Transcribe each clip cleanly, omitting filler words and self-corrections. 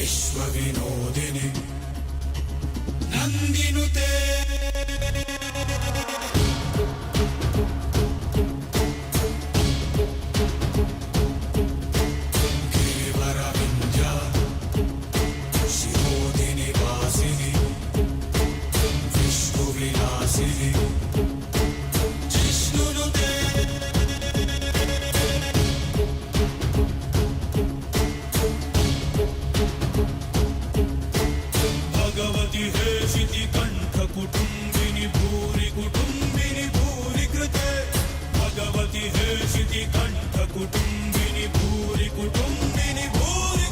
विश्वविनोदिनि नन्दिनुते कुटुंबिनी भूरि कृते भगवती हे शिति कंठ कुटुंबिनी भूरि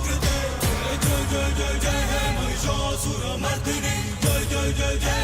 कृते जय जय जय जय हे महिषासुरमर्दिनी जय जय जय जय